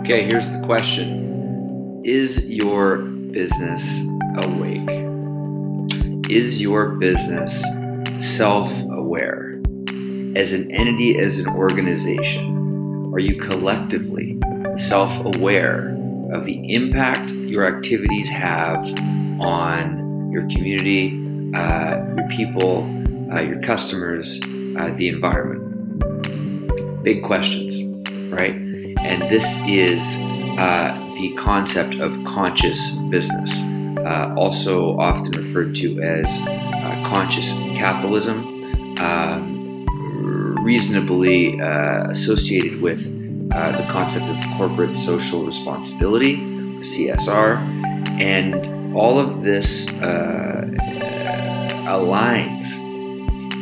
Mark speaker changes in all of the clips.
Speaker 1: Okay, here's the question. Is your business awake? Is your business self-aware? As an entity, as an organization, are you collectively self-aware of the impact your activities have on your community, your people, your customers, the environment? Big questions, right? And this is the concept of conscious business, also often referred to as conscious capitalism, reasonably associated with the concept of corporate social responsibility, CSR, and all of this aligns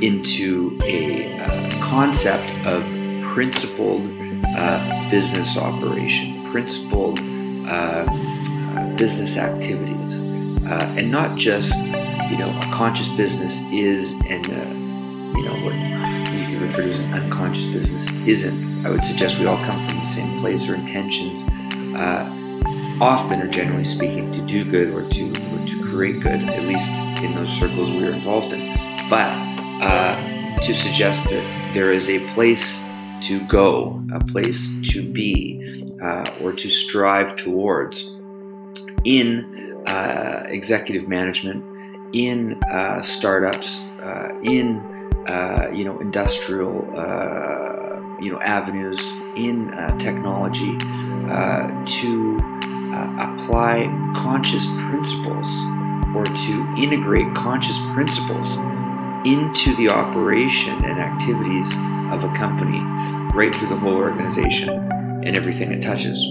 Speaker 1: into a concept of principled business operation, principled business activities, and not just, a conscious business is and, what you can refer to as an unconscious business isn't. I would suggest we all come from the same place or intentions, often or generally speaking, to do good or to create good, at least in those circles we are involved in. But to suggest that there is a place to go, a place to be, or to strive towards in executive management, in startups, in industrial avenues, in technology, to apply conscious principles or to integrate conscious principles into the operation and activities of a company, right through the whole organization and everything it touches.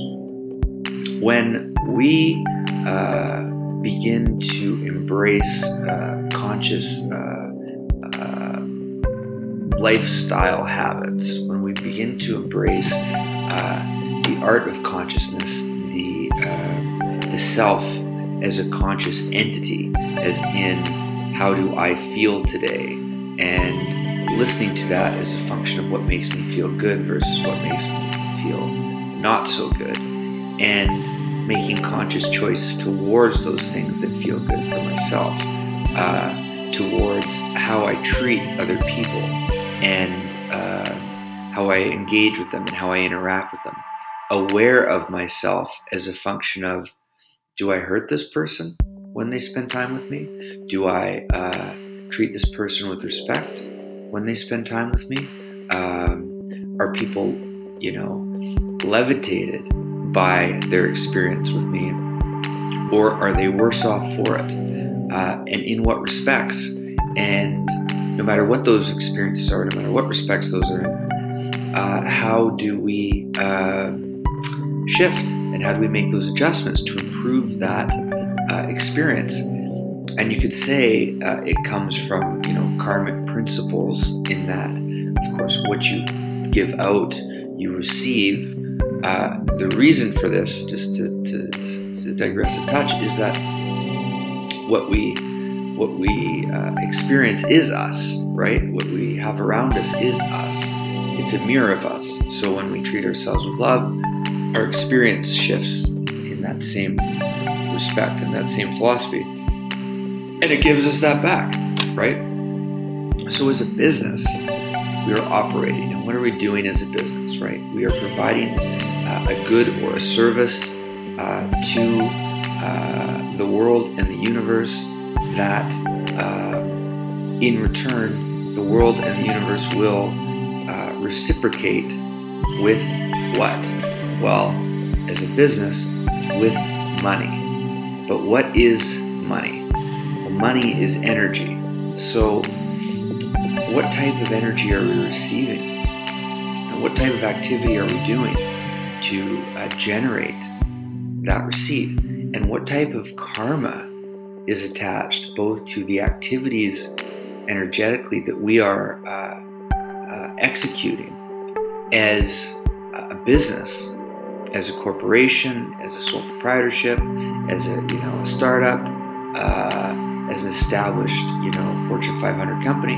Speaker 1: When we begin to embrace conscious lifestyle habits, when we begin to embrace the art of consciousness, the self as a conscious entity, as in how do I feel today, and listening to that as a function of what makes me feel good versus what makes me feel not so good, and making conscious choices towards those things that feel good for myself, towards how I treat other people and how I engage with them and how I interact with them. Aware of myself as a function of, do I hurt this person when they spend time with me? Do I treat this person with respect when they spend time with me? Are people, levitated by their experience with me, or are they worse off for it? And in what respects? And no matter what those experiences are, no matter what respects those are in, how do we shift and how do we make those adjustments to improve that experience? And you could say it comes from, karmic principles, in that, of course, what you give out, you receive. The reason for this, just to digress a touch, is that what we experience is us, right? What we have around us is us. It's a mirror of us. So when we treat ourselves with love, our experience shifts in that same respect and that same philosophy. And it gives us that back, right? So as a business, we are operating. And what are we doing as a business, right? We are providing a good or a service to the world and the universe that in return, the world and the universe will reciprocate with what? Well, as a business, with money. But what is money? Well, money is energy. So what type of energy are we receiving? And what type of activity are we doing to generate that receipt? And what type of karma is attached both to the activities energetically that we are executing as a business, as a corporation, as a sole proprietorship, as a startup, as an established Fortune 500 company?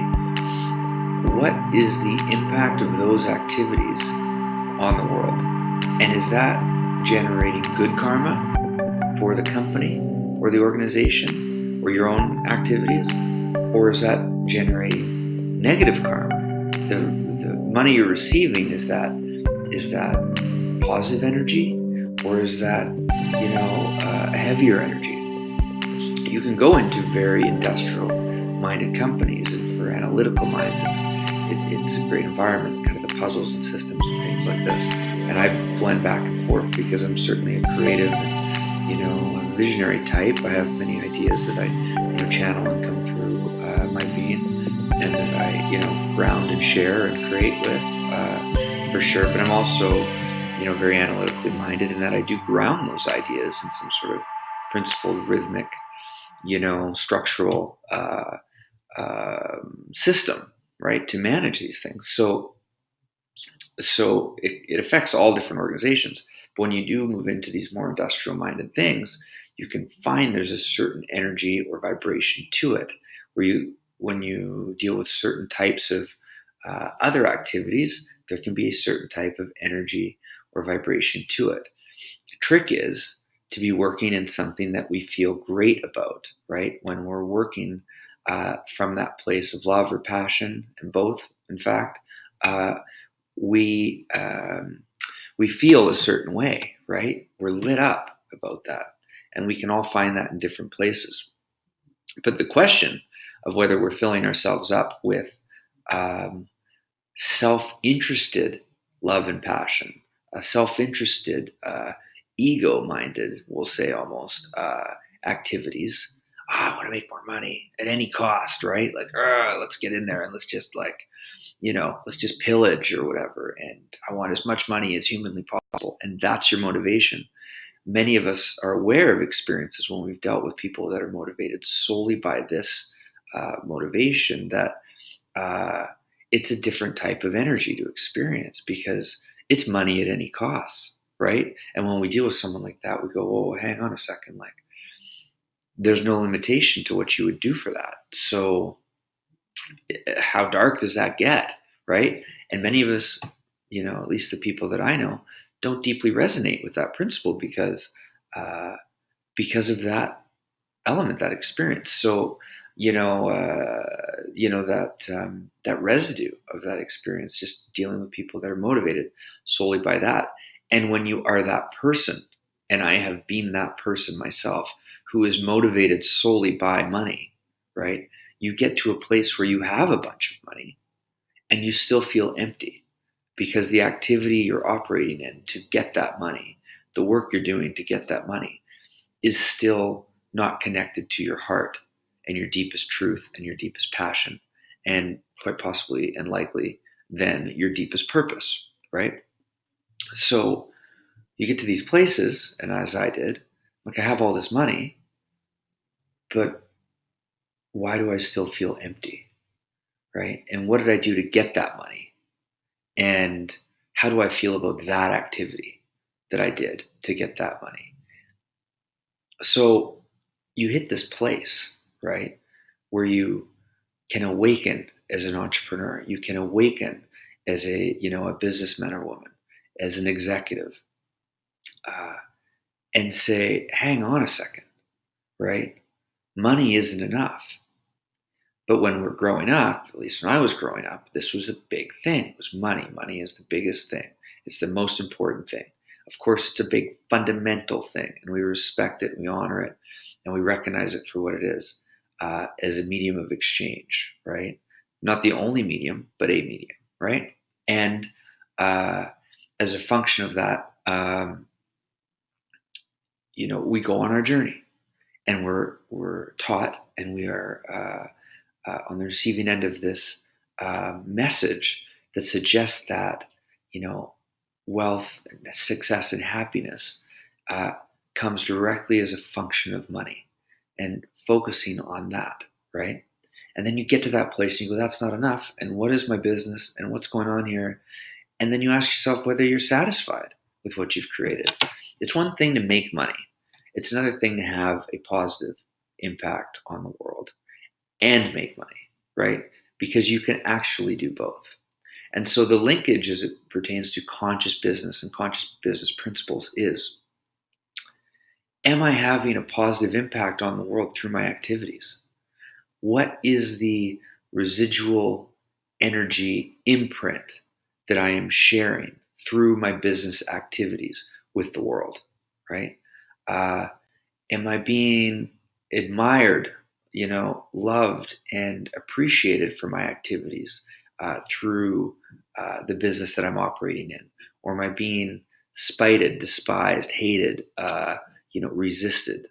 Speaker 1: What is the impact of those activities on the world? And is that generating good karma for the company or the organization or your own activities? Or is that generating negative karma? The money you're receiving, is that positive energy, or is that a heavier energy? You can go into very industrial-minded companies, and for analytical minds, it's a great environment, kind of the puzzles and systems and things like this. And I blend back and forth because I'm certainly a creative and I'm a visionary type. I have many ideas that I channel and come through my being, and that I ground and share and create with for sure. But I'm also very analytically minded, in that I do ground those ideas in some sort of principled, rhythmic, structural system, right, to manage these things. So it affects all different organizations. But when you do move into these more industrial-minded things, you can find there's a certain energy or vibration to it, where when you deal with certain types of other activities, there can be a certain type of energy or vibration to it. The trick is to be working in something that we feel great about, right? When we're working from that place of love or passion, and both, in fact, we feel a certain way, right? We're lit up about that. And we can all find that in different places. But the question of whether we're filling ourselves up with self-interested love and passion, a self-interested, ego-minded, we'll say almost, activities. I want to make more money at any cost, right? Like, let's get in there and let's just let's just pillage or whatever. And I want as much money as humanly possible. And that's your motivation. Many of us are aware of experiences when we've dealt with people that are motivated solely by this motivation, that it's a different type of energy to experience, because it's money at any cost, right? And when we deal with someone like that, we go, whoa, hang on a second. Like, there's no limitation to what you would do for that. So how dark does that get, right? And many of us, at least the people that I know, don't deeply resonate with that principle because of that element, that experience. So, that residue of that experience, just dealing with people that are motivated solely by that. And when you are that person, and I have been that person myself, who is motivated solely by money, right? You get to a place where you have a bunch of money and you still feel empty, because the activity you're operating in to get that money, the work you're doing to get that money, is still not connected to your heart and your deepest truth and your deepest passion, and quite possibly and likely then your deepest purpose, right? So you get to these places, and as I did, like, I have all this money, but why do I still feel empty, right? And what did I do to get that money? And how do I feel about that activity that I did to get that money? So you hit this place, right, where you can awaken as an entrepreneur. You can awaken as a businessman or woman, as an executive, and say, hang on a second, right? Money isn't enough. But when we're growing up, at least when I was growing up, this was a big thing. It was money. Money is the biggest thing. It's the most important thing. Of course, it's a big fundamental thing, and we respect it, and we honor it, and we recognize it for what it is, as a medium of exchange, right? Not the only medium, but a medium, right? And as a function of that, we go on our journey, and we're taught, and we are on the receiving end of this message that suggests that wealth, and success, and happiness comes directly as a function of money, and focusing on that, right? And then you get to that place and you go, that's not enough. And what is my business? And what's going on here? And then you ask yourself whether you're satisfied with what you've created. It's one thing to make money. It's another thing to have a positive impact on the world and make money, right? Because you can actually do both. And so the linkage as it pertains to conscious business and conscious business principles is, am I having a positive impact on the world through my activities? What is the residual energy imprint that I am sharing through my business activities with the world, right? Am I being admired, loved and appreciated for my activities through the business that I'm operating in? Or am I being spited, despised, hated, resisted,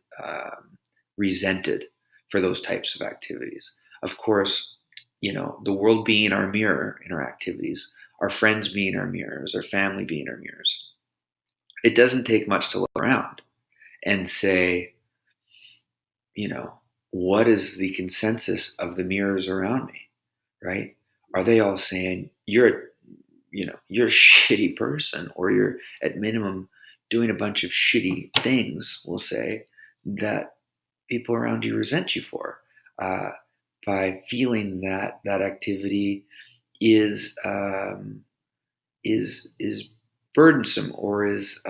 Speaker 1: resented for those types of activities? Of course, the world being our mirror in our activities, our friends being our mirrors, our family being our mirrors. It doesn't take much to look around and say, what is the consensus of the mirrors around me, right? Are they all saying you're a shitty person, or you're at minimum doing a bunch of shitty things, we'll say, that people around you resent you for, by feeling that that activity is burdensome, or is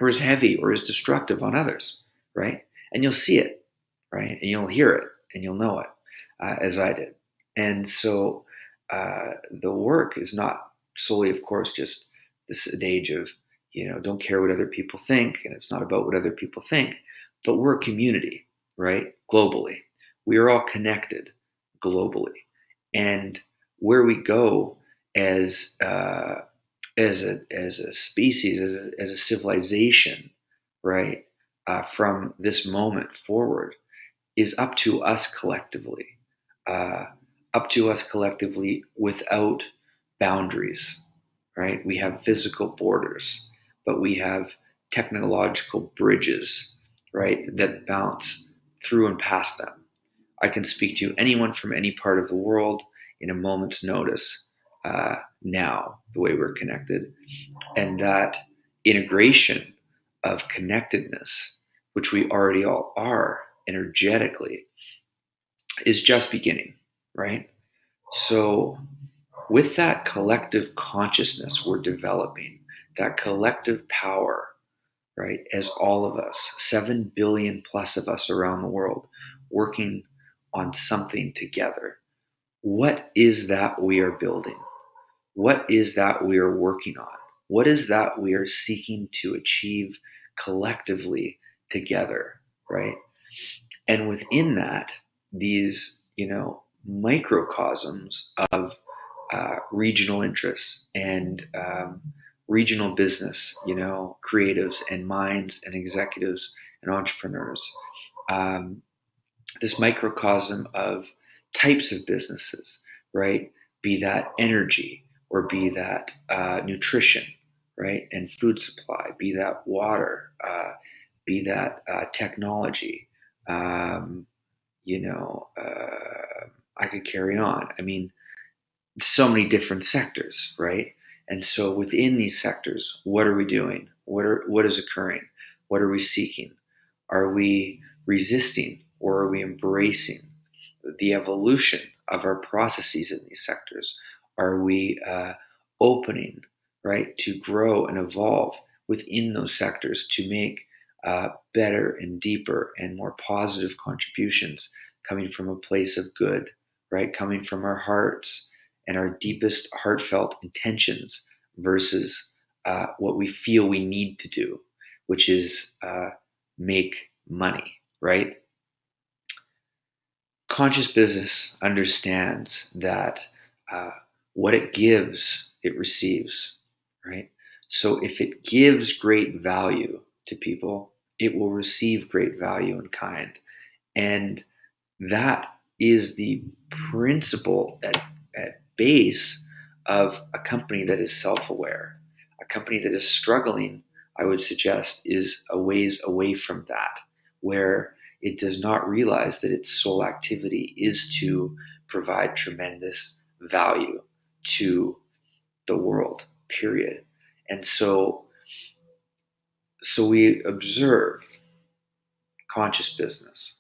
Speaker 1: heavy, or is destructive on others, right? And you'll see it, right? And you'll hear it, and you'll know it, as I did. And so the work is not solely, of course, just this adage of, don't care what other people think, and it's not about what other people think, but we're a community, right? Globally. We are all connected globally. And where we go as a species, as a civilization, right, from this moment forward, is up to us collectively. Without boundaries, right? We have physical borders, but we have technological bridges, right, that bounce through and past them. I can speak to anyone from any part of the world in a moment's notice, now, the way we're connected. And that integration of connectedness, which we already all are energetically, is just beginning, right? So with that collective consciousness we're developing, that collective power, right, as all of us, 7 billion plus of us around the world, working on something together, what is that we are building? What is that we are working on? What is that we are seeking to achieve collectively together, right? And within that, these, microcosms of regional interests and regional business, creatives and minds and executives and entrepreneurs, this microcosm of types of businesses, right? Be that energy, or be that nutrition, right? And food supply, be that water, be that technology. I could carry on. I mean, so many different sectors, right? And so within these sectors, what are we doing? What is occurring? What are we seeking? Are we resisting, or are we embracing the evolution of our processes in these sectors? Are we opening, right, to grow and evolve within those sectors to make better and deeper and more positive contributions, coming from a place of good, right? Coming from our hearts and our deepest heartfelt intentions, versus what we feel we need to do, which is make money, right? Conscious business understands that what it gives, it receives, right? So if it gives great value to people, it will receive great value in kind. And that is the principle at base of a company that is self-aware. A company that is struggling, I would suggest, is a ways away from that, where it does not realize that its sole activity is to provide tremendous value to the world, period. And so we observe conscious business.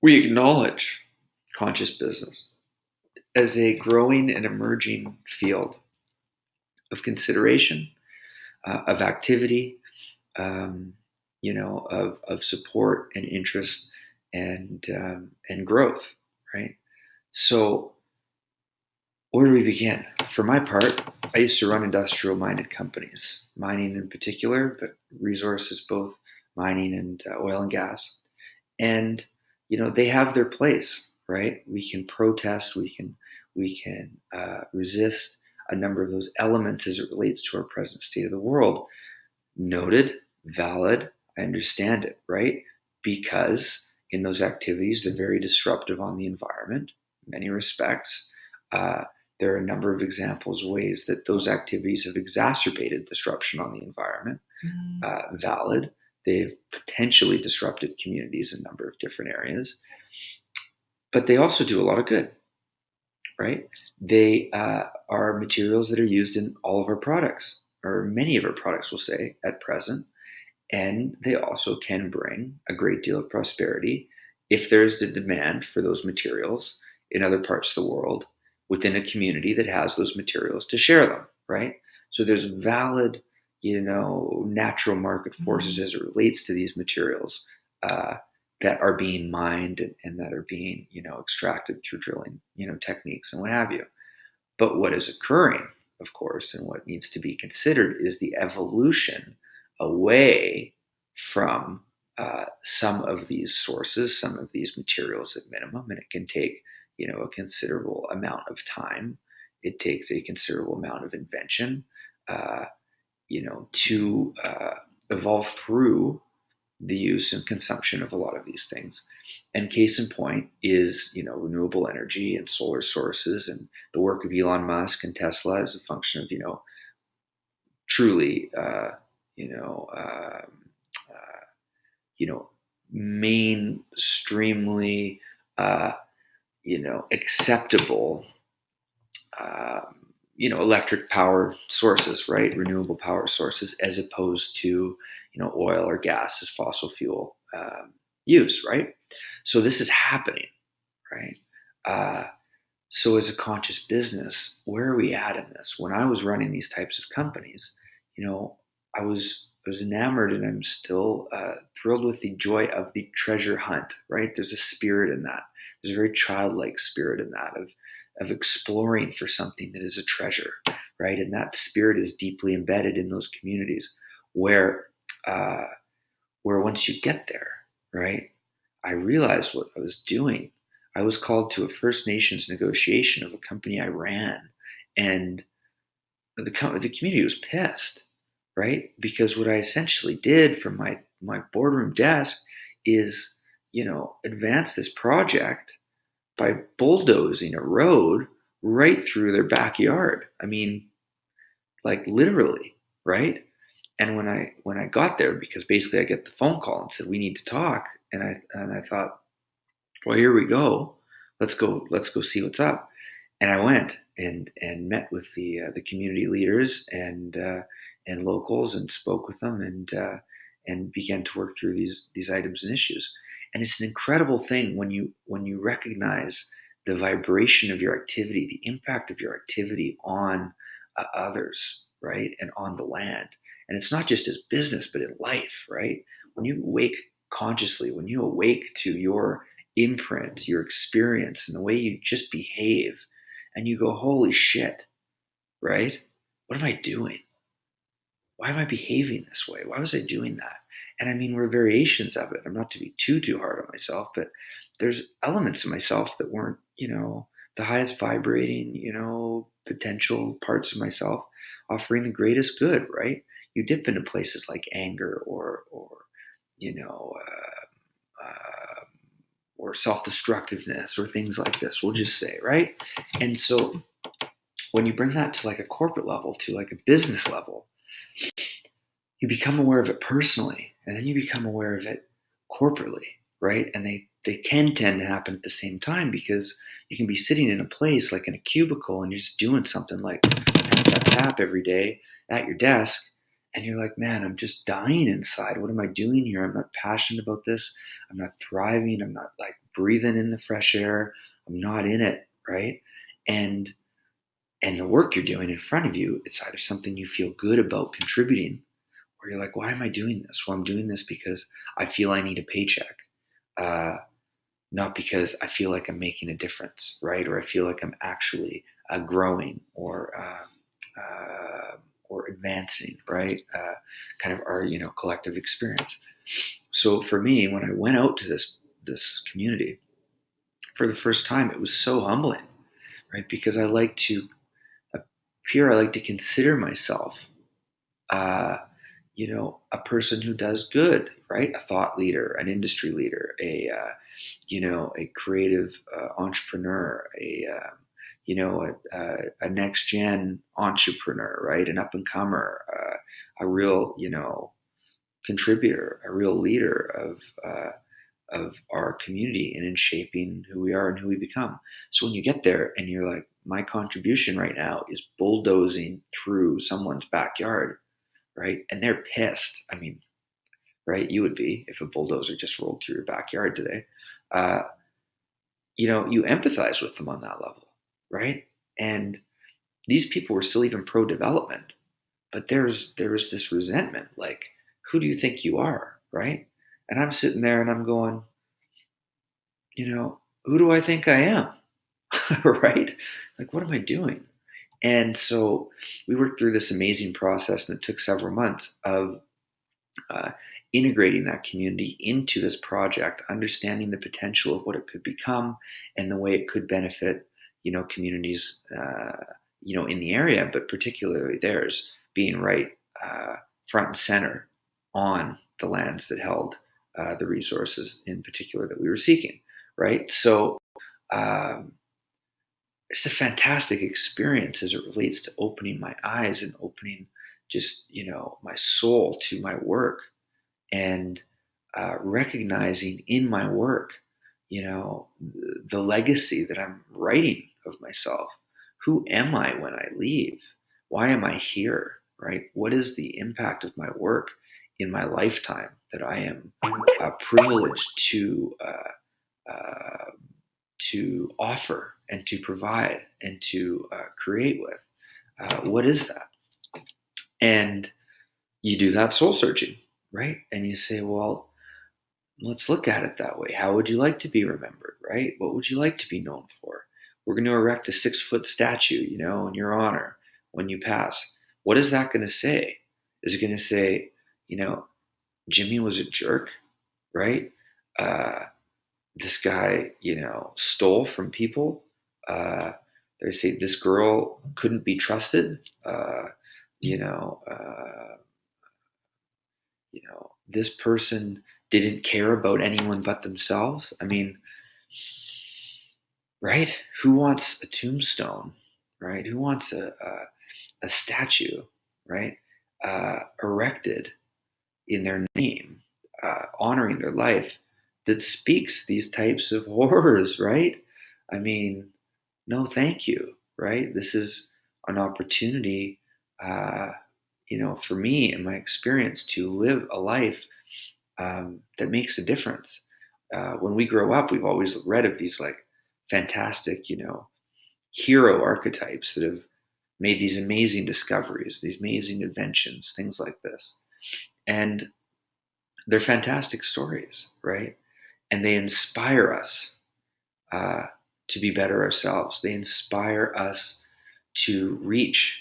Speaker 1: We acknowledge conscious business. as a growing and emerging field of consideration, of activity, of support and interest and growth, right? So where do we begin? For my part, I used to run industrial-minded companies, mining in particular, but resources, both mining and oil and gas. And they have their place, right? We can protest, we can resist a number of those elements as it relates to our present state of the world. Noted, valid, I understand it, right? Because in those activities, they're very disruptive on the environment in many respects. There are a number of examples, ways that those activities have exacerbated disruption on the environment. Valid. They've potentially disrupted communities in a number of different areas. But they also do a lot of good, right? They are materials that are used in all of our products, or many of our products, we'll say, at present. And they also can bring a great deal of prosperity if there's the demand for those materials in other parts of the world within a community that has those materials to share them, right? So there's valid, natural market forces as it relates to these materials that are being mined and that are being, extracted through drilling, techniques and what have you. But what is occurring, of course, and what needs to be considered is the evolution away from some of these sources, some of these materials at minimum, and it can take, a considerable amount of time. It takes a considerable amount of invention, to evolve through the use and consumption of a lot of these things. And case in point is, renewable energy and solar sources, and the work of Elon Musk and Tesla is a function of, truly, mainstreamly, acceptable, electric power sources, right? Renewable power sources, as opposed to, oil or gas as fossil fuel use, right? So this is happening, right? So as a conscious business, where are we at in this? When I was running these types of companies, I was enamored, and I'm still thrilled with the joy of the treasure hunt, right? There's a spirit in that. There's a very childlike spirit in that of exploring for something that is a treasure, right? And that spirit is deeply embedded in those communities where once you get there, right? I realized what I was doing. I was called to a First Nations negotiation of a company I ran, and the community was pissed, right? Because what I essentially did from my boardroom desk is, advance this project by bulldozing a road right through their backyard. I mean, like literally, right? And when I got there, because basically I get the phone call and said, we need to talk, and I thought, well, here we go. Let's go see what's up. And I went and met with the community leaders and locals, and spoke with them, and began to work through these items and issues. And it's an incredible thing when you recognize the vibration of your activity, the impact of your activity on others, right, and on the land. And it's not just as business, but in life, right? When you awake consciously, when you awake to your imprint, your experience, and the way you just behave, and you go, holy shit, right? What am I doing? Why am I behaving this way? Why was I doing that? And I mean, we're variations of it. I'm not to be too hard on myself, but there's elements of myself that weren't, the highest vibrating, potential parts of myself offering the greatest good, right? You dip into places like anger or self-destructiveness or things like this, we'll just say, right? And so when you bring that to like a corporate level, to like a business level, you become aware of it personally, and then you become aware of it corporately, right? And they can tend to happen at the same time, because you can be sitting in a place like in a cubicle, and you're just doing something like tap every day at your desk, and you're like, man, I'm just dying inside. What am I doing here? I'm not passionate about this. I'm not thriving. I'm not like breathing in the fresh air. I'm not in it, right? And the work you're doing in front of you, it's either something you feel good about contributing, or you're like, why am I doing this? Well, I'm doing this because I feel I need a paycheck, not because I feel like I'm making a difference, right? Or I feel like I'm actually growing or advancing, right? Kind of our collective experience. So for me, when I went out to this community for the first time, it was so humbling, right? Because I like to appear, I like to consider myself, uh, a person who does good, right? A thought leader, an industry leader, a creative entrepreneur, a next gen entrepreneur, right? An up and comer, a real, contributor, a real leader of our community and in shaping who we are and who we become. So when you get there and you're like, my contribution right now is bulldozing through someone's backyard, right? And they're pissed. I mean, right? You would be if a bulldozer just rolled through your backyard today. You empathize with them on that level, right? And these people were still even pro development, but there was this resentment, like, who do you think you are, right? And I'm sitting there and I'm going, who do I think I am? Right? Like, what am I doing? And so we worked through this amazing process, and it took several months of integrating that community into this project, understanding the potential of what it could become and the way it could benefit, communities, in the area, but particularly theirs, being right front and center on the lands that held the resources in particular that we were seeking, right? So it's a fantastic experience as it relates to opening my eyes and opening just, my soul to my work, and recognizing in my work, the legacy that I'm writing of myself. Who am I when I leave? Why am I here? Right? What is the impact of my work in my lifetime that I am privileged to offer and to provide and to create with? What is that? And you do that soul searching, right? And you say, well, let's look at it that way. How would you like to be remembered, right? What would you like to be known for? We're going to erect a 6-foot statue, in your honor when you pass. What is that going to say? Is it going to say, Jimmy was a jerk, right? This guy, stole from people. They say this girl couldn't be trusted. This person didn't care about anyone but themselves. I mean, right? Who wants a tombstone, right? Who wants a statue, right? Erected in their name, honoring their life, that speaks these types of horrors, right? I mean, no, thank you, right? This is an opportunity, for me and my experience to live a life that makes a difference. When we grow up, we've always read of these like fantastic, hero archetypes that have made these amazing discoveries, these amazing inventions, things like this. And they're fantastic stories, right? And they inspire us to be better ourselves. They inspire us to reach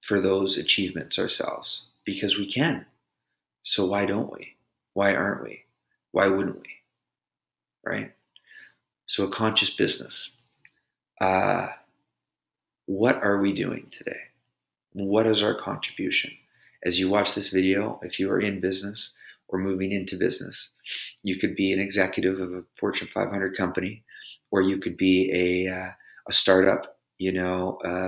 Speaker 1: for those achievements ourselves, because we can. So why don't we? Why aren't we? Why wouldn't we? Right? So a conscious business. What are we doing today? What is our contribution? As you watch this video, if you are in business or moving into business, you could be an executive of a Fortune 500 company, or you could be a startup,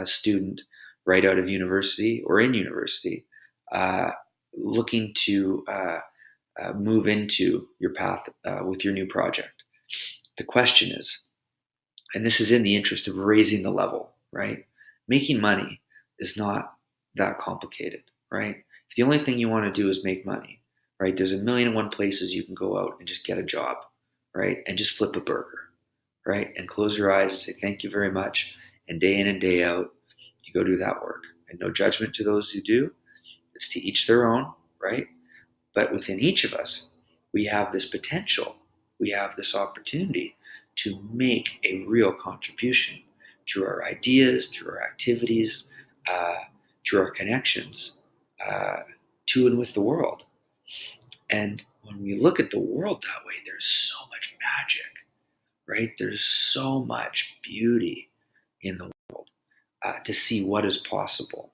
Speaker 1: student right out of university or in university, looking to move into your path with your new project. The question is, and this is in the interest of raising the level, right? Making money is not that complicated, right? If the only thing you want to do is make money, right? There's 1,000,001 places you can go out and just get a job, right? And just flip a burger, right? And close your eyes and say, thank you very much. and day in and day out, you go do that work. And no judgment to those who do. It's to each their own, right? But within each of us, we have this potential, we have this opportunity to make a real contribution through our ideas, through our activities, uh, through our connections uh, to and with the world. And when we look at the world that way, there's so much magic, right? There's so much beauty in the world to see what is possible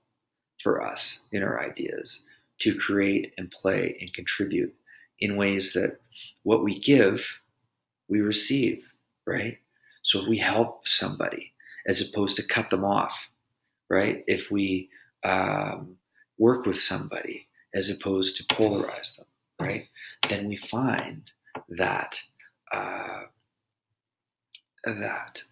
Speaker 1: for us in our ideas to create and play and contribute in ways that what we give, we receive, right? So if we help somebody as opposed to cut them off, right? If we work with somebody as opposed to polarize them, right? Then we find that that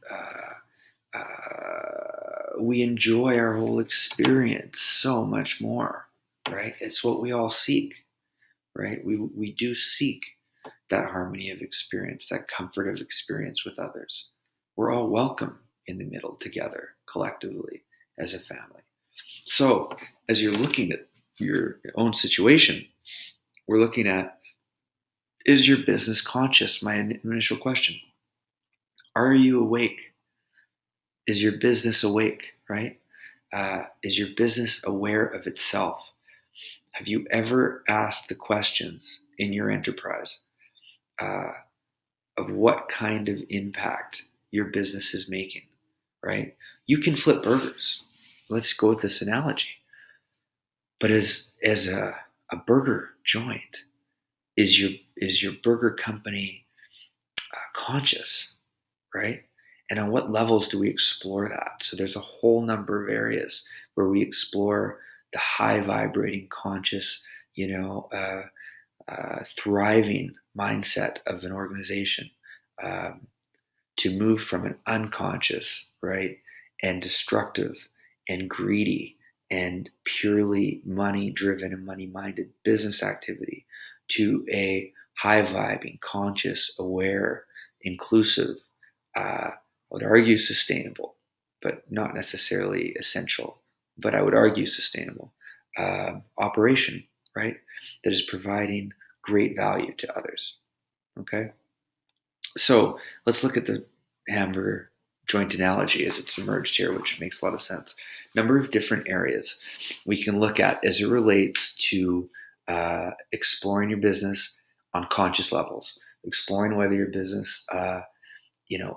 Speaker 1: we enjoy our whole experience so much more, right? It's what we all seek, right? We do seek that harmony of experience, that comfort of experience with others. We're all welcome in the middle together, collectively, as a family. So, as you're looking at your own situation, we're looking at, is your business conscious? My initial question. Are you awake? Is your business awake, right? Is your business aware of itself? Have you ever asked the questions in your enterprise of what kind of impact your business is making, right? You can flip burgers. Let's go with this analogy. But as a burger joint, is your burger company conscious, right? And on what levels do we explore that? So there's a whole number of areas where we explore the high vibrating, conscious, thriving mindset of an organization, to move from an unconscious, right, and destructive and greedy and purely money driven and money minded business activity to a high vibing, conscious, aware, inclusive, I would argue sustainable, but not necessarily essential, but I would argue sustainable operation, right, that is providing great value to others. Okay. So let's look at the hamburger joint analogy as it's emerged here, which makes a lot of sense. Number of different areas we can look at as it relates to exploring your business on conscious levels, exploring whether your business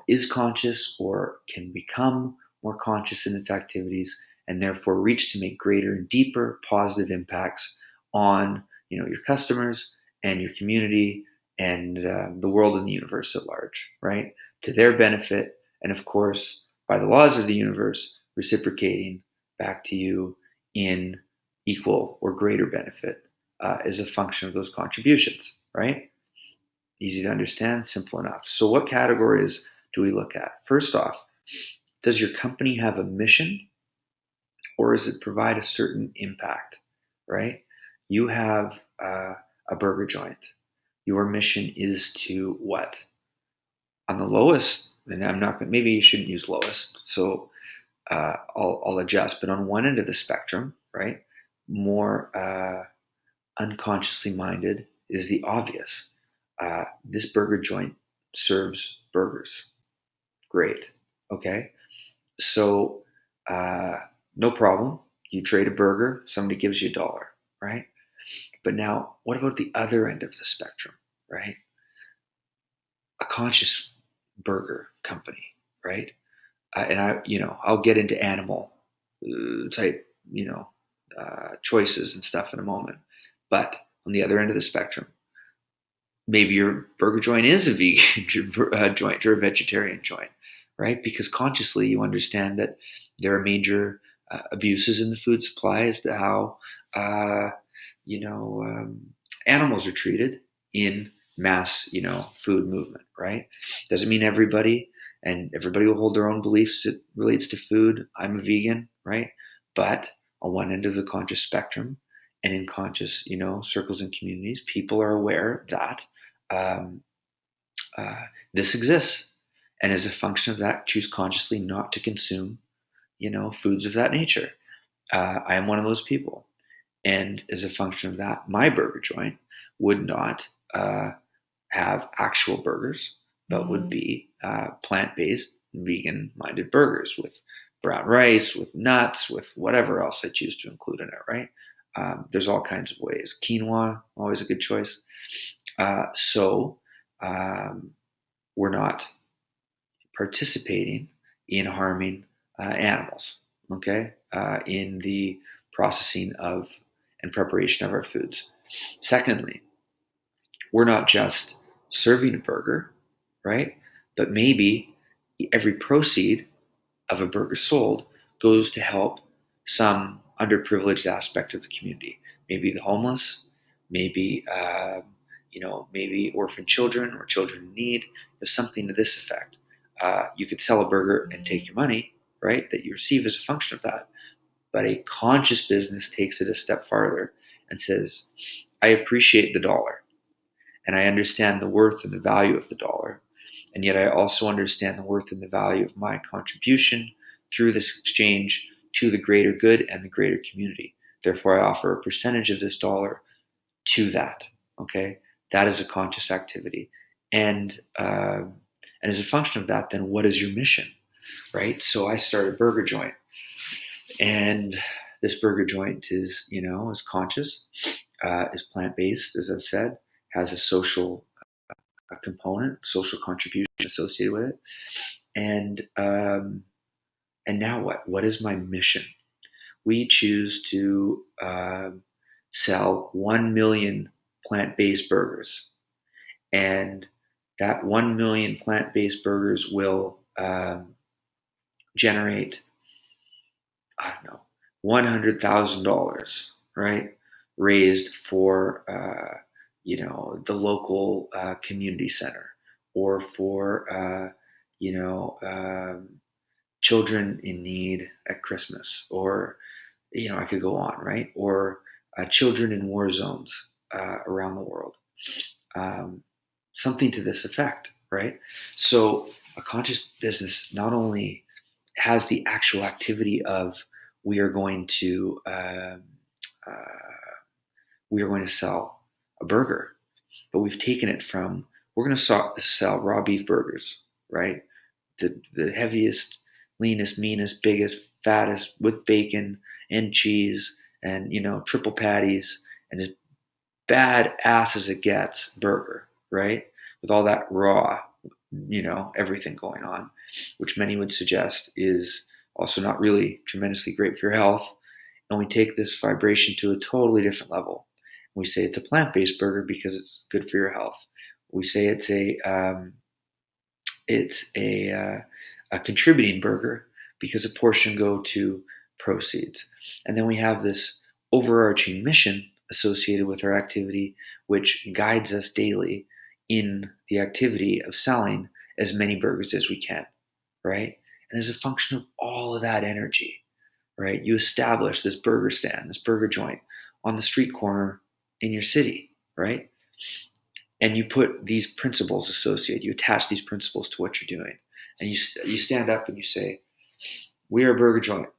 Speaker 1: is conscious or can become more conscious in its activities and therefore reach to make greater and deeper positive impacts on your customers and your community and the world and the universe at large, right? To their benefit, and of course, by the laws of the universe, reciprocating back to you in equal or greater benefit as a function of those contributions, right? Easy to understand, simple enough. So what categories do we look at? First off, does your company have a mission, or does it provide a certain impact, right? You have a burger joint. Your mission is to what? On the lowest, and I'm not going. Maybe you shouldn't use lowest. So I'll adjust. But on one end of the spectrum, right, more unconsciously minded is the obvious. This burger joint serves burgers. Great. Okay. So no problem. You trade a burger. Somebody gives you $1, right? But now, what about the other end of the spectrum, right? A conscious burger company, right? And I'll get into animal type, choices and stuff in a moment. But on the other end of the spectrum, maybe your burger joint is a vegan joint or a vegetarian joint, right? Because consciously you understand that there are major abuses in the food supply as to how animals are treated in mass, food movement, right? Doesn't mean everybody will hold their own beliefs as it relates to food. I'm a vegan, right? But on one end of the conscious spectrum and in conscious, circles and communities, people are aware that this exists. And as a function of that, choose consciously not to consume foods of that nature. I am one of those people. And as a function of that, my burger joint would not have actual burgers, but would be plant-based, vegan-minded burgers with brown rice, with nuts, with whatever else I choose to include in it, right? There's all kinds of ways. Quinoa, always a good choice. So we're not participating in harming animals, okay, in the processing of and preparation of our foods. Secondly, we're not just serving a burger, right? But maybe every proceed of a burger sold goes to help some underprivileged aspect of the community. Maybe the homeless, maybe maybe orphan children or children in need. There's something to this effect. You could sell a burger and take your money, right? That you receive as a function of that. But a conscious business takes it a step farther and says, I appreciate the dollar and I understand the worth and the value of the dollar. And yet I also understand the worth and the value of my contribution through this exchange to the greater good and the greater community. Therefore, I offer a percentage of this dollar to that. Okay, that is a conscious activity, and as a function of that, then what is your mission, right? So I started a burger joint, and this burger joint is conscious, is plant based, as I've said, has a social component, social contribution associated with it, and now what? What is my mission? We choose to sell 1 million plant-based burgers. And that 1 million plant-based burgers will generate, I don't know, $100,000, right? Raised for, the local community center, or for, children in need at Christmas, or, I could go on, right? Or children in war zones around the world. Something to this effect, right? So a conscious business not only has the actual activity of we are going to sell a burger, but we've taken it from we're going to sell raw beef burgers, right? The heaviest, leanest, meanest, biggest, fattest, with bacon and cheese and triple patties, and as bad ass as it gets burger, right? With all that raw, everything going on, which many would suggest is also not really tremendously great for your health. And we take this vibration to a totally different level. We say it's a plant-based burger because it's good for your health. We say it's a contributing burger because a portion go to proceeds. And then we have this overarching mission associated with our activity, which guides us daily in the activity of selling as many burgers as we can, right? And as a function of all of that energy, right, you establish this burger stand, this burger joint on the street corner in your city, right? And you put these principles associated, you attach these principles to what you're doing. And you stand up and you say, we are a burger joint,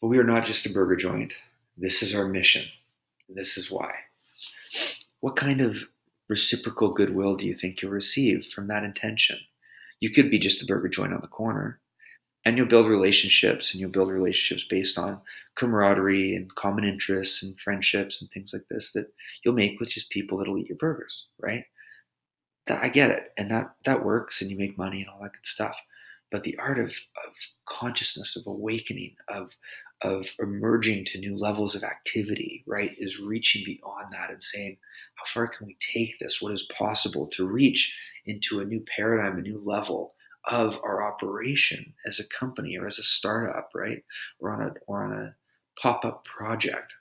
Speaker 1: but we are not just a burger joint. This is our mission. This is why. What kind of reciprocal goodwill do you think you'll receive from that intention? You could be just a burger joint on the corner, and you'll build relationships, and you'll build relationships based on camaraderie and common interests and friendships and things like this that you'll make with just people that'll eat your burgers, right? I get it, and that works, and you make money and all that good stuff. But the art of consciousness, of awakening, of emerging to new levels of activity, right, is reaching beyond that and saying, how far can we take this? What is possible to reach into a new paradigm, a new level of our operation as a company or as a startup, right? Or on a pop-up project.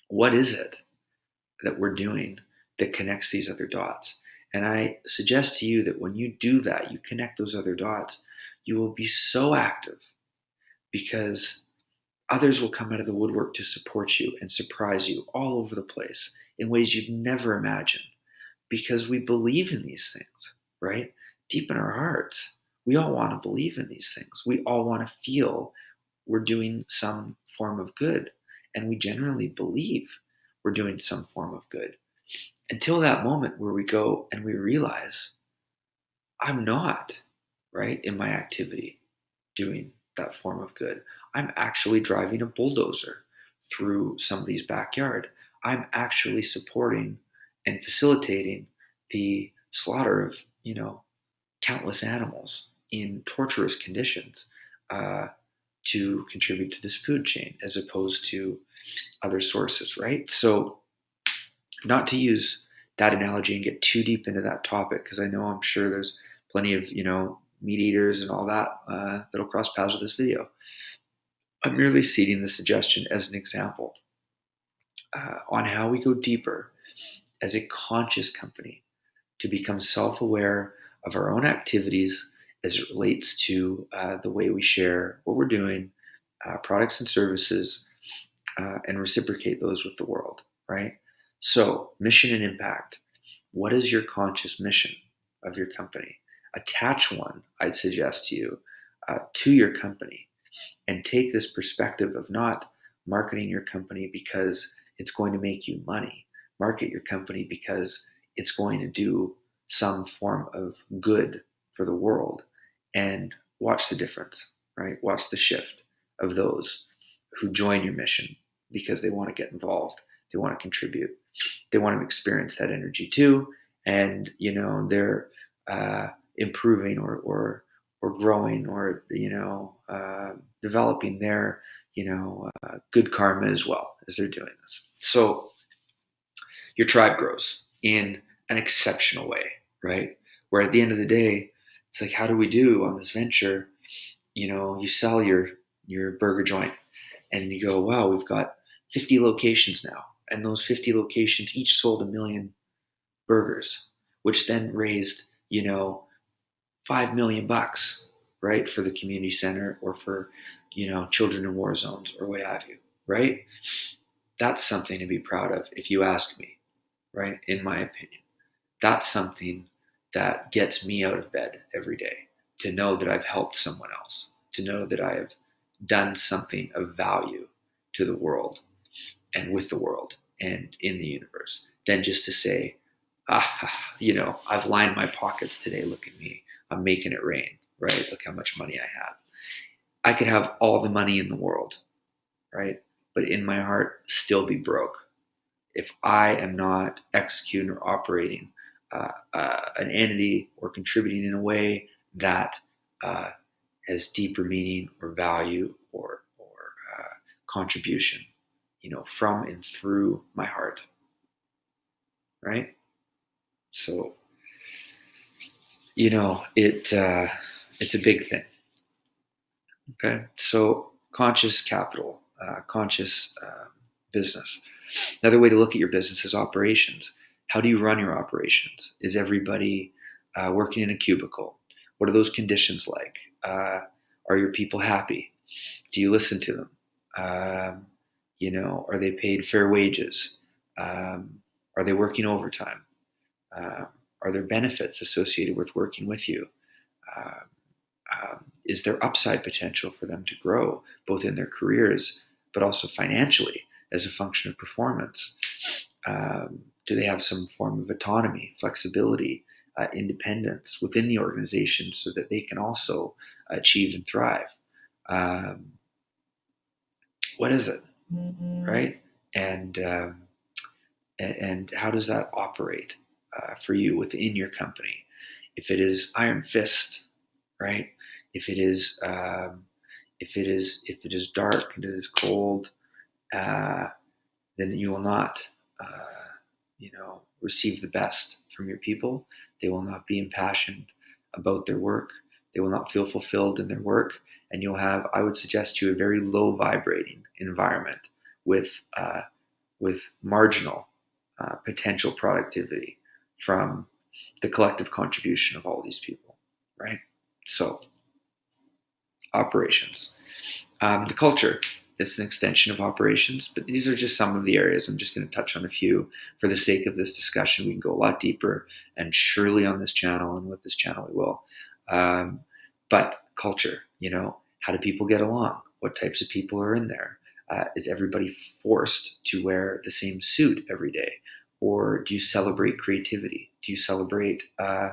Speaker 1: What is it that we're doing that connects these other dots? And I suggest to you that when you do that, you connect those other dots, you will be so active because others will come out of the woodwork to support you and surprise you all over the place in ways you'd never imagine, because we believe in these things, right? Deep in our hearts, we all want to believe in these things. We all want to feel we're doing some form of good. And we generally believe we're doing some form of good until that moment where we go and we realize I'm not, right, in my activity doing that form of good. I'm actually driving a bulldozer through somebody's backyard. I'm actually supporting and facilitating the slaughter of, countless animals in torturous conditions to contribute to this food chain as opposed to other sources, right? So, not to use that analogy and get too deep into that topic, because I'm sure there's plenty of, meat eaters and all that that'll cross paths with this video. I'm merely seeding the suggestion as an example on how we go deeper as a conscious company to become self-aware of our own activities as it relates to the way we share what we're doing, products and services, and reciprocate those with the world, right? So, mission and impact. What is your conscious mission of your company? Attach one, I'd suggest to you, to your company, and take this perspective of not marketing your company because it's going to make you money. Market your company because it's going to do some form of good for the world, and watch the difference, right? Watch the shift of those who join your mission because they want to get involved, they want to contribute, they want to experience that energy too, and they're improving or growing or developing their good karma as well as they're doing this. So your tribe grows in an exceptional way, right? Where at the end of the day, it's like, how do we do on this venture? You sell your burger joint and you go, wow, we've got 50 locations now. And those 50 locations each sold 1 million burgers, which then raised, $5 million, right? For the community center or for, children in war zones or what have you, right? That's something to be proud of if you ask me, right? In my opinion, that's something that gets me out of bed every day, to know that I've helped someone else, to know that I have done something of value to the world and with the world and in the universe, than just to say, I've lined my pockets today. Look at me. I'm making it rain, right? Look how much money I have. I could have all the money in the world, right? But in my heart, still be broke if I am not executing or operating an entity or contributing in a way that has deeper meaning or value or contribution, from and through my heart, right? So, it's a big thing. Okay, so conscious capital, conscious business. Another way to look at your business is operations. How do you run your operations? Is everybody working in a cubicle? What are those conditions like? Are your people happy? Do you listen to them? Are they paid fair wages? Are they working overtime? Are there benefits associated with working with you? Is there upside potential for them to grow, both in their careers, but also financially as a function of performance? Do they have some form of autonomy, flexibility, independence within the organization so that they can also achieve and thrive? What is it, right? And how does that operate for you within your company? If it is iron fist, right? If it is dark and it is cold, then you will not, receive the best from your people. They will not be impassioned about their work. They will not feel fulfilled in their work, and you'll have, I would suggest to you, a very low vibrating environment with marginal potential productivity from the collective contribution of all these people, right? So, operations. The culture, it's an extension of operations, but these are just some of the areas. I'm just going to touch on a few for the sake of this discussion. We can go a lot deeper, and surely on this channel and with this channel we will. But culture, how do people get along? What types of people are in there? Is everybody forced to wear the same suit every day? Or do you celebrate creativity? Do you celebrate, uh,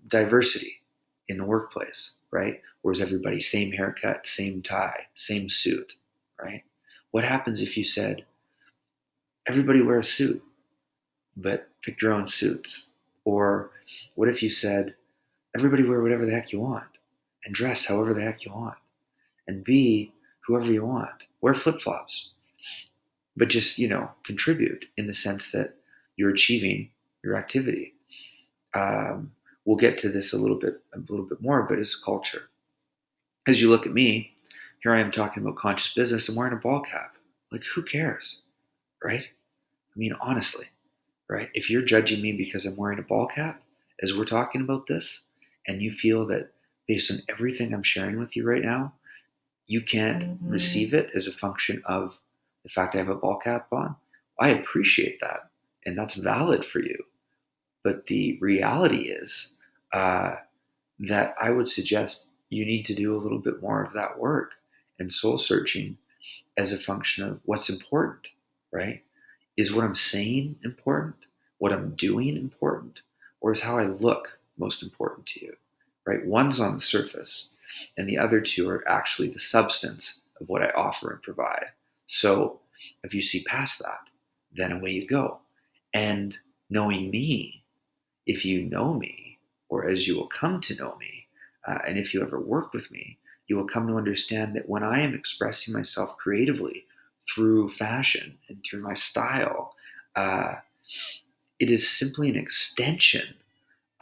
Speaker 1: diversity in the workplace, right? Or is everybody same haircut, same tie, same suit, right? What happens if you said, everybody wear a suit, but pick your own suits? Or what if you said, everybody wear whatever the heck you want and dress however the heck you want and be whoever you want? Wear flip-flops, but just, contribute in the sense that you're achieving your activity. We'll get to this a little bit more, but it's culture. As you look at me, here I am talking about conscious business. I'm wearing a ball cap. Like, who cares, right? I mean, honestly, right? If you're judging me because I'm wearing a ball cap as we're talking about this, and you feel that based on everything I'm sharing with you right now, you can't receive it as a function of the fact I have a ball cap on, I appreciate that, and that's valid for you. But the reality is that I would suggest you need to do a little bit more of that work and soul searching as a function of what's important, right? Is what I'm saying important? What I'm doing important? Or is how I look most important to you, right? One's on the surface, and the other two are actually the substance of what I offer and provide. So if you see past that, then away you go. And knowing me, if you know me, or as you will come to know me, and if you ever work with me, you will come to understand that when I am expressing myself creatively through fashion and through my style, it is simply an extension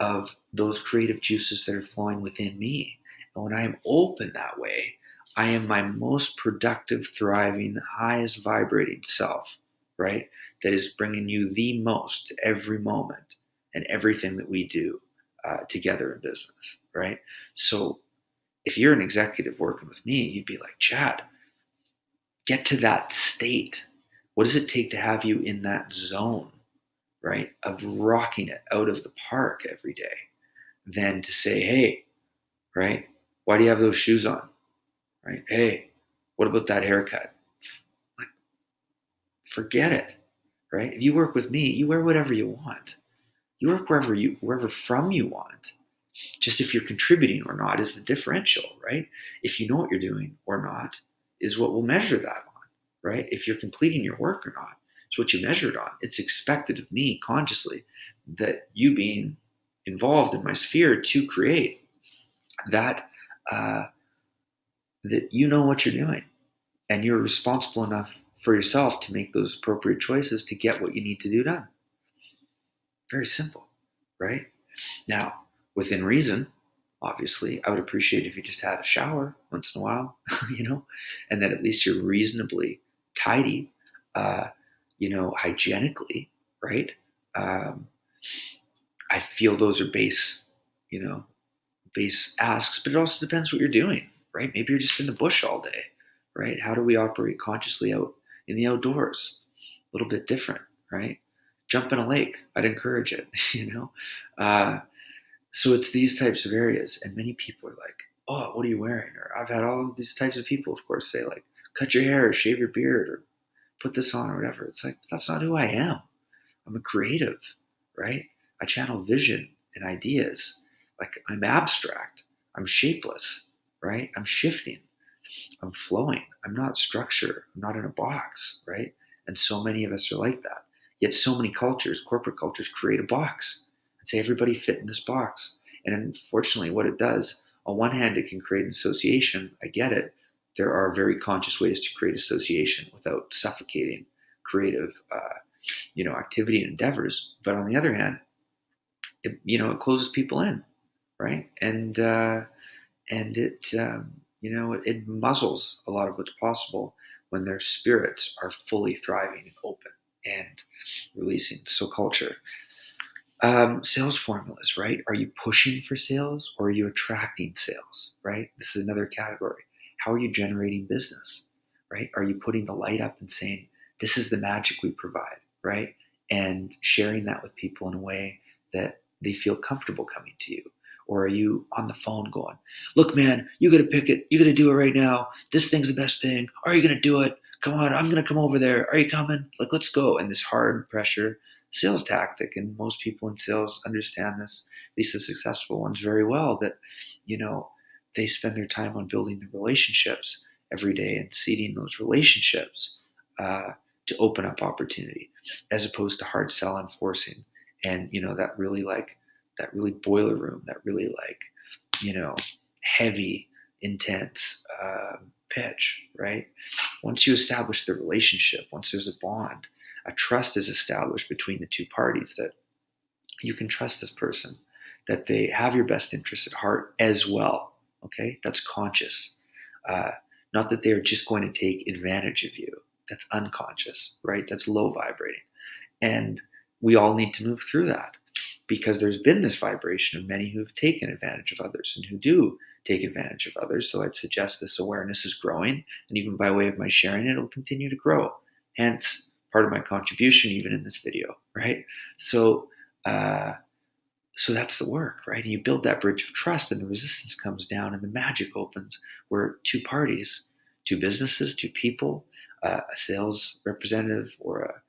Speaker 1: of those creative juices that are flowing within me. And when I am open that way, I am my most productive, thriving, highest vibrating self, right? That is bringing you the most every moment and everything that we do together in business, right? So if you're an executive working with me, you'd be like, Chad, get to that state. What does it take to have you in that zone, right, of rocking it out of the park every day? Than to say, hey, right, why do you have those shoes on? Right? Hey, what about that haircut? Like, forget it, right? If you work with me, you wear whatever you want. You work wherever from you want. Just if you're contributing or not is the differential, right? If you know what you're doing or not is what we'll measure that on, right? If you're completing your work or not, it's what you measure it on. It's expected of me consciously that you being involved in my sphere to create that, that you know what you're doing and you're responsible enough for yourself to make those appropriate choices to get what you need to do done. Very simple, right? Now, within reason, obviously, I would appreciate if you just had a shower once in a while, and that at least you're reasonably tidy, hygienically, right? I feel those are base asks, but it also depends what you're doing, right? Maybe you're just in the bush all day, right? How do we operate consciously out in the outdoors? A little bit different, right? Jump in a lake. I'd encourage it, So it's these types of areas. And many people are like, oh, what are you wearing? Or I've had all of these types of people, of course, say like, cut your hair or shave your beard or put this on or whatever. It's like, that's not who I am. I'm a creative, right? I channel vision and ideas. Like I'm abstract. I'm shapeless, right? I'm shifting. I'm flowing. I'm not structure. I'm not in a box, right? And so many of us are like that. Yet so many cultures, corporate cultures, create a box and say everybody fit in this box. And unfortunately, what it does, on one hand, it can create an association. I get it. There are very conscious ways to create association without suffocating creative, activity and endeavors. But on the other hand, it closes people in, right? And it muzzles a lot of what's possible when their spirits are fully thriving and open and releasing. So culture. Sales formulas, right? Are you pushing for sales or are you attracting sales, right? This is another category. How are you generating business, right? Are you putting the light up and saying, this is the magic we provide, right? And sharing that with people in a way that they feel comfortable coming to you. Or are you on the phone going, look, man, you got to pick it. You got to do it right now. This thing's the best thing. Are you going to do it? Come on, I'm going to come over there. Are you coming? Like, let's go. And this hard pressure sales tactic. And most people in sales understand this, at least the successful ones, very well, that, they spend their time on building the relationships every day and seeding those relationships to open up opportunity, as opposed to hard sell and forcing. And, that really boiler room, that really heavy, intense pitch, right? Once you establish the relationship, once there's a bond, a trust is established between the two parties, that you can trust this person, that they have your best interests at heart as well. Okay, that's conscious. Not that they're just going to take advantage of you. That's unconscious, right? That's low vibrating. And we all need to move through that, because there's been this vibration of many who've taken advantage of others and who do take advantage of others. So I'd suggest this awareness is growing, and even by way of my sharing it, it'll continue to grow. Hence, part of my contribution even in this video, right? So that's the work, right? And you build that bridge of trust, and the resistance comes down, and the magic opens, where two parties, two businesses, two people, a sales representative or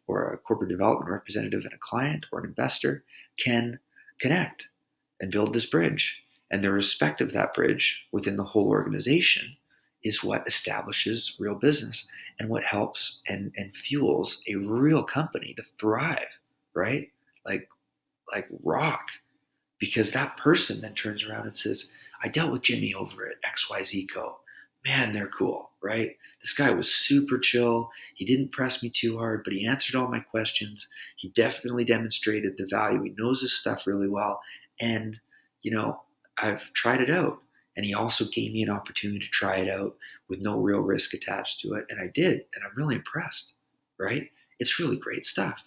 Speaker 1: a corporate development representative and a client or an investor can connect and build this bridge. And the respect of that bridge within the whole organization is what establishes real business, and what helps and fuels a real company to thrive, right? Like rock. Because that person then turns around and says, I dealt with Jimmy over at XYZ Co. Man, they're cool, right? This guy was super chill. He didn't press me too hard, but he answered all my questions. He definitely demonstrated the value. He knows his stuff really well. And, I've tried it out. And he also gave me an opportunity to try it out with no real risk attached to it. And I did. And I'm really impressed, right? It's really great stuff.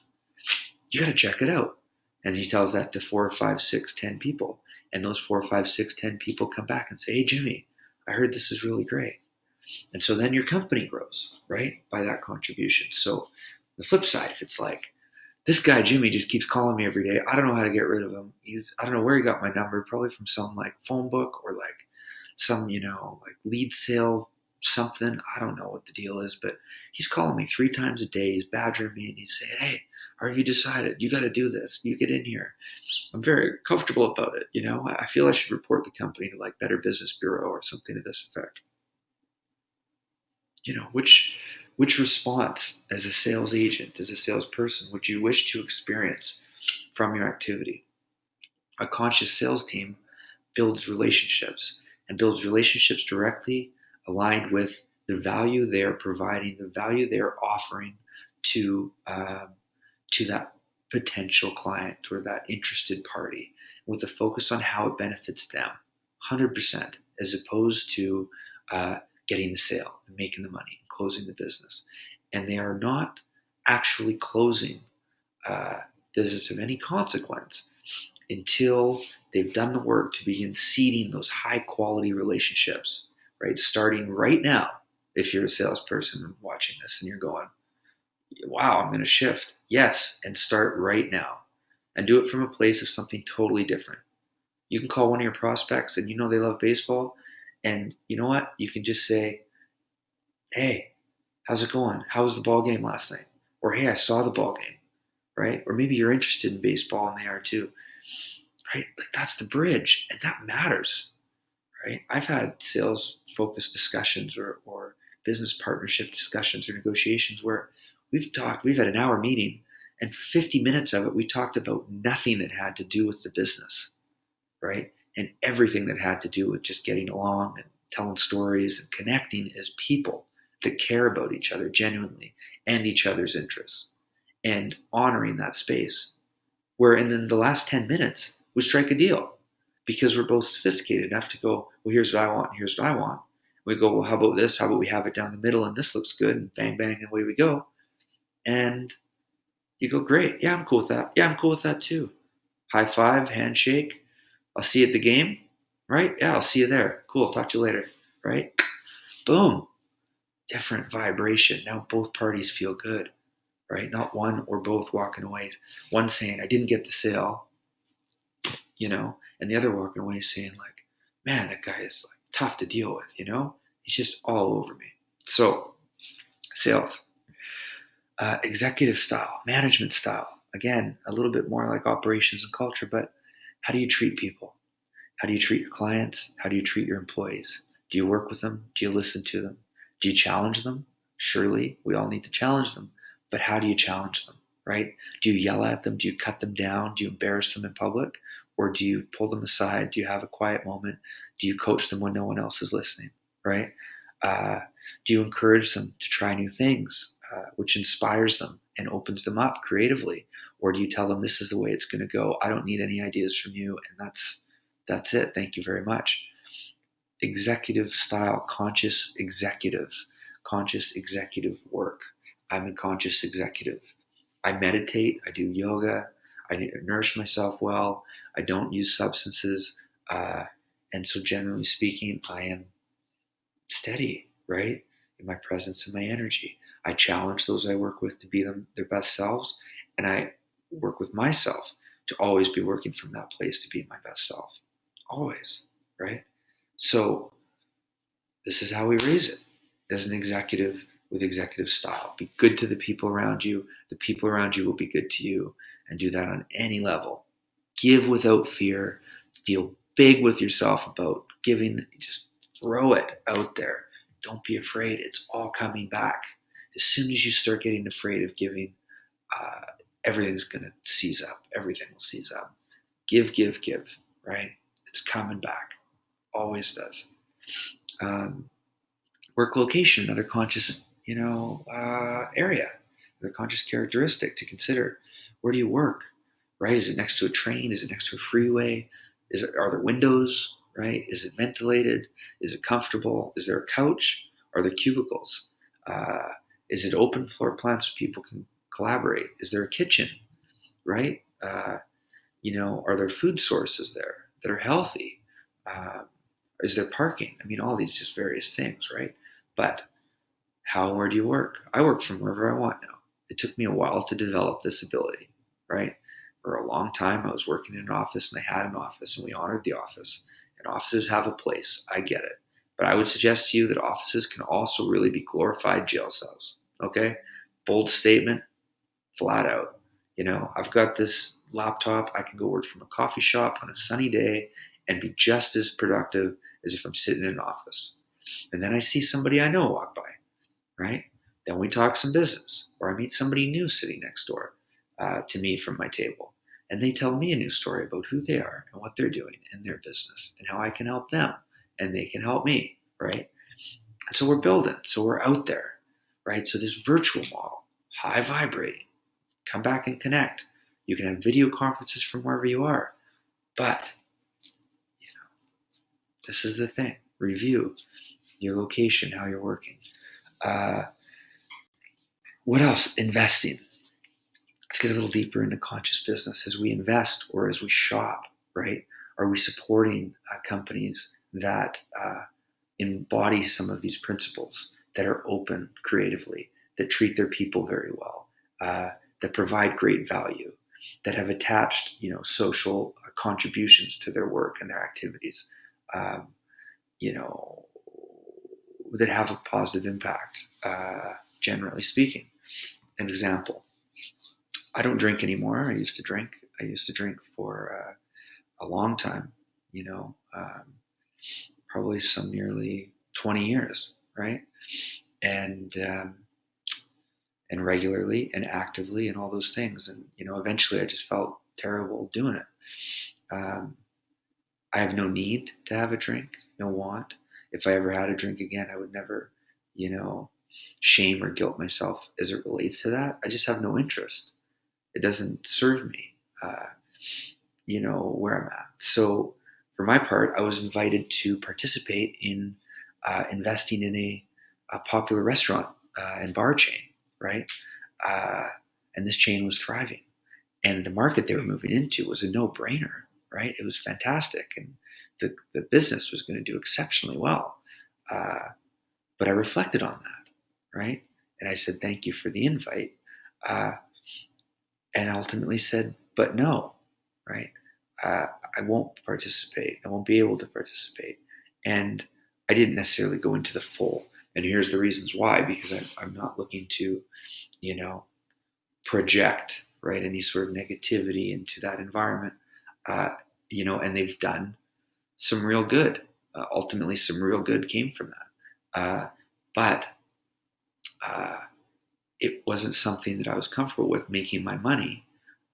Speaker 1: You got to check it out. And he tells that to 4, 5, 6, 10 people. And those 4, 5, 6, 10 people come back and say, hey, Jimmy, I heard this is really great. And so then your company grows, right, by that contribution. So the flip side, if it's like, this guy, Jimmy, just keeps calling me every day. I don't know how to get rid of him. I don't know where he got my number, probably from some phone book or some, lead sale something. I don't know what the deal is, but he's calling me 3 times a day. He's badgering me, and he's saying, hey, have you decided? You got to do this. You get in here. I'm very comfortable about it. I feel I should report the company to Better Business Bureau or something to this effect. Which response as a sales agent, as a salesperson, would you wish to experience from your activity? A conscious sales team builds relationships, and builds relationships directly aligned with the value they are providing, the value they are offering to that potential client or that interested party, with a focus on how it benefits them, 100%, as opposed to getting the sale and making the money, closing the business. And they are not actually closing business of any consequence until they've done the work to begin seeding those high quality relationships, right? Starting right now, if you're a salesperson watching this and you're going, wow, I'm going to shift. Yes, and start right now. And do it from a place of something totally different. You can call one of your prospects and they love baseball, and you know what? You can just say, hey, how's it going? How was the ball game last night? Or hey, I saw the ball game, right? Or maybe you're interested in baseball and they are too, right? That's the bridge, and that matters, right? I've had sales-focused discussions or business partnership discussions or negotiations where we've had an hour meeting, and for 50 minutes of it, we talked about nothing that had to do with the business, right? And everything that had to do with just getting along and telling stories and connecting as people that care about each other genuinely and each other's interests, and honoring that space. Where in the last 10 minutes, we strike a deal because we're both sophisticated enough to go, well, here's what I want, and here's what I want. We go, well, how about this? How about we have it down the middle, and this looks good, and bang, bang, and away we go. And you go, great. Yeah, I'm cool with that. Yeah, I'm cool with that too. High five, handshake. I'll see you at the game, right? Yeah, I'll see you there. Cool. Talk to you later, right? Boom. Different vibration. Now both parties feel good, right? Not one or both walking away. One saying, I didn't get the sale. and the other walking away saying like, man, that guy is like tough to deal with, he's just all over me. So sales, executive style, management style, again, a little bit more like operations and culture, but how do you treat people? How do you treat your clients? How do you treat your employees? Do you work with them? Do you listen to them? Do you challenge them? Surely we all need to challenge them, but how do you challenge them, right? Do you yell at them? Do you cut them down? Do you embarrass them in public? Or do you pull them aside? Do you have a quiet moment? Do you coach them when no one else is listening, right? Do you encourage them to try new things, which inspires them and opens them up creatively? Or do you tell them this is the way it's going to go? I don't need any ideas from you, and that's it. Thank you very much. Executive style, conscious executive work. I'm a conscious executive. I meditate, I do yoga, I nourish myself well, I don't use substances, and so generally speaking, I am steady, right? In my presence and my energy. I challenge those I work with to be their best selves, and I work with myself to always be working from that place to be my best self. Always, right? So this is how we raise it as an executive with executive style. Be good to the people around you. The people around you will be good to you, and do that on any level. Give without fear. Feel big with yourself about giving. Just throw it out there. Don't be afraid. It's all coming back. As soon as you start getting afraid of giving, everything's going to seize up. Everything will seize up. Give, right? It's coming back. Always does. Work location, another conscious, area, another conscious characteristic to consider. Where do you work, right? Is it next to a train? Is it next to a freeway? Are there windows, right? Is it ventilated? Is it comfortable? Is there a couch? Are there cubicles? Is it open floor plan so people can collaborate? Is there a kitchen, right? Are there food sources there that are healthy? Is there parking? I mean, all these just various things, right? But how and where do you work? I work from wherever I want now. It took me a while to develop this ability, right? For a long time, I was working in an office, and I had an office, and we honored the office. And offices have a place. I get it. But I would suggest to you that offices can also really be glorified jail cells, okay? Bold statement, flat out. I've got this laptop. I can go work from a coffee shop on a sunny day and be just as productive as if I'm sitting in an office. And then I see somebody I know walk by, right? Then we talk some business, or I meet somebody new sitting next door to me from my table. And they tell me a new story about who they are and what they're doing in their business and how I can help them and they can help me, right? And so we're building. So we're out there, right? So this virtual model, high vibrating, come back and connect. You can have video conferences from wherever you are. But, this is the thing. Review your location, how you're working. What else? Investing. Let's get a little deeper into conscious business. As we invest or as we shop, right? Are we supporting companies that embody some of these principles, that are open creatively, that treat their people very well, that provide great value, that have attached, social contributions to their work and their activities, that have a positive impact, generally speaking. An example. I don't drink anymore. I used to drink. For a long time, probably some nearly 20 years, right? And regularly and actively and all those things. And, eventually I just felt terrible doing it. I have no need to have a drink, no want. If I ever had a drink again, I would never, shame or guilt myself as it relates to that. I just have no interest. It doesn't serve me, where I'm at. So for my part, I was invited to participate in investing in a popular restaurant and bar chain, right? And this chain was thriving. And the market they were moving into was a no-brainer, right? It was fantastic. And the business was going to do exceptionally well. But I reflected on that, right? And I said, thank you for the invite. And ultimately said, but no, right? I I won't participate. I won't be able to participate. And I didn't necessarily go into the full. And here's the reasons why, because I'm not looking to, project, right, any sort of negativity into that environment. And they've done some real good. Ultimately, some real good came from that. But it wasn't something that I was comfortable with, making my money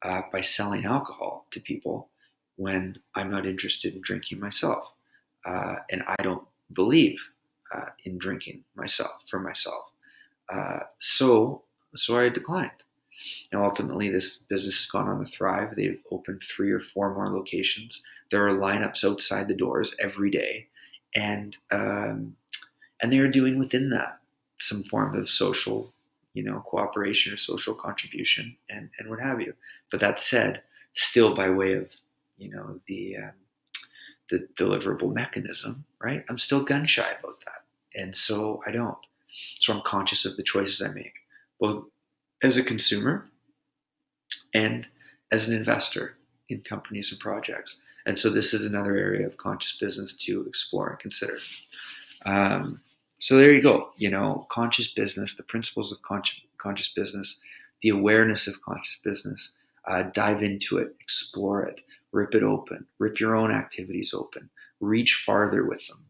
Speaker 1: by selling alcohol to people when I'm not interested in drinking myself. And I don't believe in drinking for myself. So I declined. Now, ultimately, this business has gone on to thrive. They've opened 3 or 4 more locations. There are lineups outside the doors every day, and they are doing within that some form of social, cooperation or social contribution, and what have you. But that said, still by way of, the deliverable mechanism, right? I'm still gun shy about that, and so I don't. So I'm conscious of the choices I make, both as a consumer and as an investor in companies and projects. And so this is another area of conscious business to explore and consider. So there you go. Conscious business, the principles of conscious business, the awareness of conscious business. Dive into it, explore it, rip it open, rip your own activities open, reach farther with them.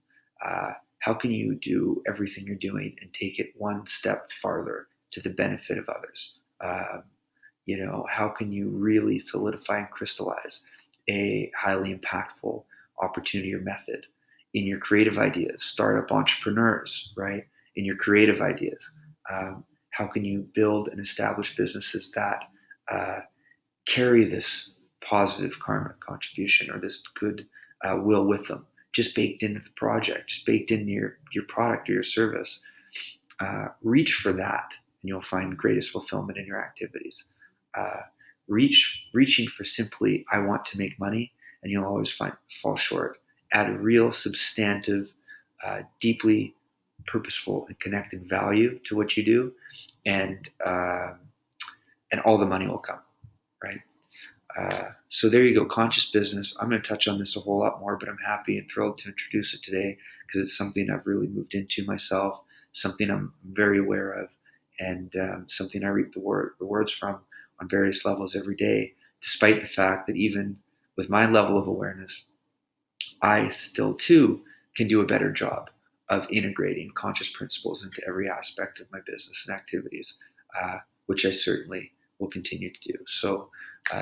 Speaker 1: How can you do everything you're doing and take it one step farther to the benefit of others? How can you really solidify and crystallize a highly impactful opportunity or method in your creative ideas? Startup entrepreneurs, right? In your creative ideas. How can you build and establish businesses that carry this positive karmic contribution or this good will with them, just baked into the project, just baked into your product or your service? Reach for that, and you'll find greatest fulfillment in your activities. Reaching for simply, I want to make money, and you'll always fall short. Add real, substantive, deeply purposeful and connected value to what you do, and all the money will come, right? So there you go, conscious business. I'm going to touch on this a whole lot more, but I'm happy and thrilled to introduce it today because it's something I've really moved into myself, something I'm very aware of, and something I reap the rewards from on various levels every day, despite the fact that even with my level of awareness, I still too can do a better job of integrating conscious principles into every aspect of my business and activities, which I certainly will continue to do. So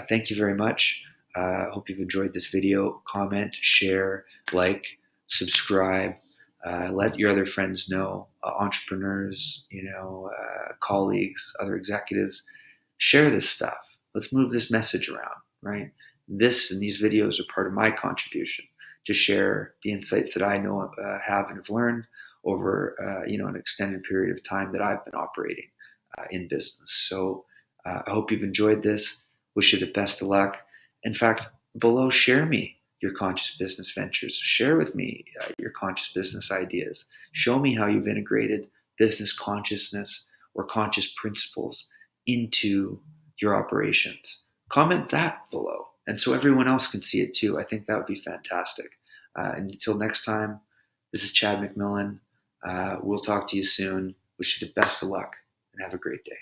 Speaker 1: thank you very much. Hope you've enjoyed this video. Comment, share, like, subscribe. Let your other friends know, entrepreneurs, colleagues, other executives. Share this stuff. Let's move this message around, right? This and these videos are part of my contribution to share the insights that I know have and have learned over an extended period of time that I've been operating in business. So I hope you've enjoyed this. Wish you the best of luck. In fact, below, share me your conscious business ventures. Share with me your conscious business ideas. Show me how you've integrated business consciousness or conscious principles into your operations. Comment that below, and so everyone else can see it too. I think that would be fantastic. And until next time, this is Chad McMillan. We'll talk to you soon. Wish you the best of luck and have a great day.